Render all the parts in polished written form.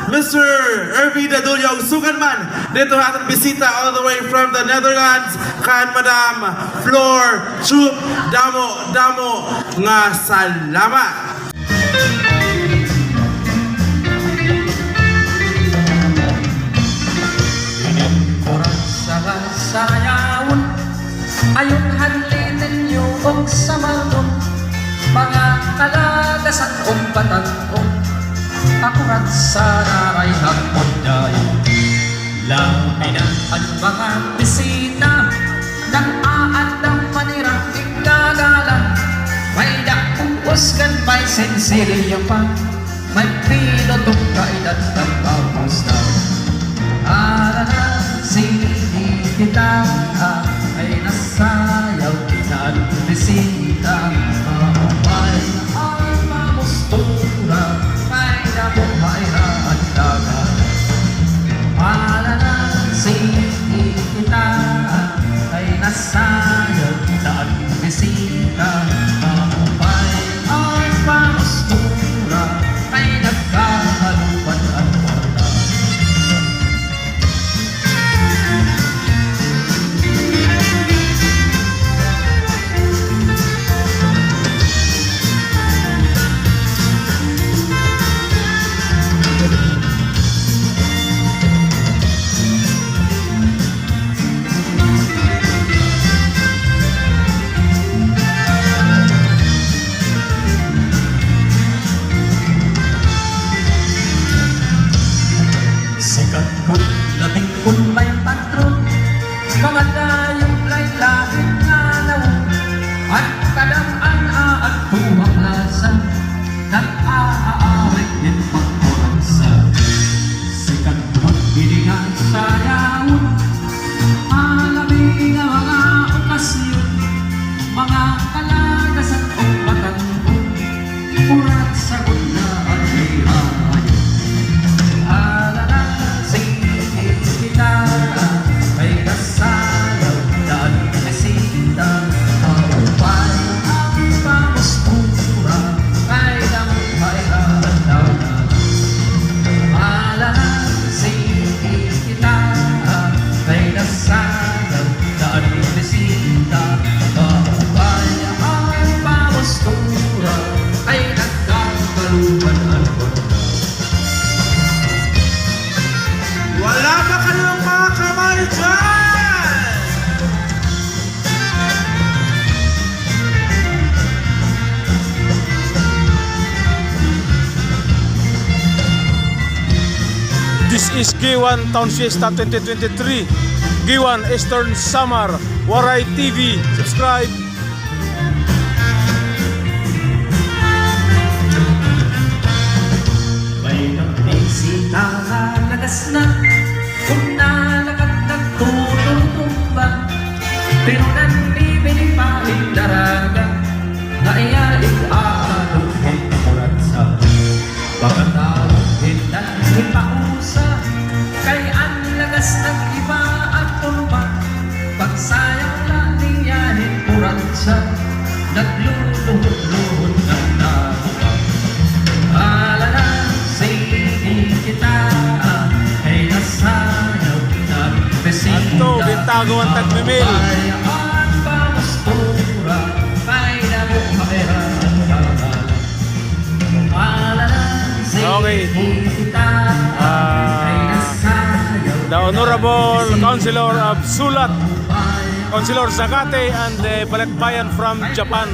Mr. Irvin Dadulyong Suganman. Dito ating bisita all the way from the Netherlands. Kan Madam Flor Chup. Damo nga salamat. Sayawon ayong halinin niyo og samalon mga kalagas at umpatan-on akurat sa naray hapon dayo laminan ang mga bisita nang aandang manirang igagalan may dakuusgan may sensiliya pa may pinotong kailan ng papusta sini kita ay nasayaw na bisita may almamustura may nabuhay na at dagat sini kita ay nasayaw na bisita may almamustura may nagkakalupan at mga dayong laylahit nga nawong at kadamaan at tuwang lasa nag-aawit din pagkuransa sikat magbilingan sa yawon malamig ang mga okasyon mga kalagas at umpatan-on urat sa gunda at lihayon kita ay kasayaw dahil bisita maupay ang pamustura kay damuhay at dagat malalasing kita ay kasayaw dahil bisita maupay ang pamustura ay nagkakalupan at ganda. Wala ba kayong mga kamay dyan? This is G1 Town Fiesta 2023, G1 Eastern Samar, Waray TV. Subscribe. May nagbisita na lagas na kung nalakad nagtutumba pero nanibili pa rin daraga na iyaig aaluhin murat sa baka taluhin na ipausa kay ang lagas nag-iba at tumba pagsayang lating yahin murat sa nagluluhod-luhod ng nabuka alalasing kita ay nasayaw na bisita Ato, Bintago ang tagmimil. bayaan pamustura may nabuhay at dagat alalasing Okay. kita ay nasayaw The Honorable Councilor of Sulat, Councilor Zakate, and the Balikbayan from Japan.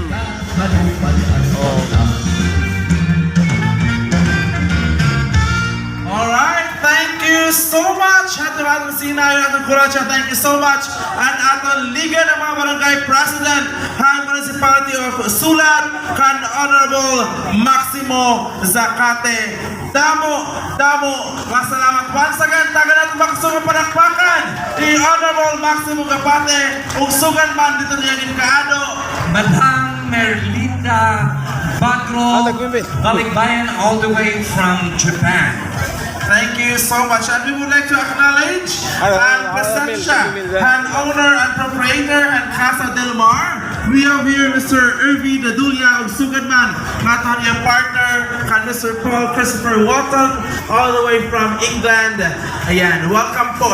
Alright, thank you so much. Ating sinayo, ating kuracha, thank you so much. And ating Liga ng mga Barangay President ng Municipality of Sulat, kan Honorable Maximo Zakate. Damo, masalamat once again. Taga natin makasugang panakpakan ni Honorable Maximo Zakate. Kung sugan man dito niya ginkaado. Madam Merlinda Bagro Balikbayan all the way from Japan. Thank you so much. And we would like to acknowledge and present siya, an owner and proprietor and Casa Del Mar We have here Mr. Irvi Dadulia of Sugadman, matang iyang partner, kan Mr. Paul Christopher Walton, all the way from England. Ayan, welcome po.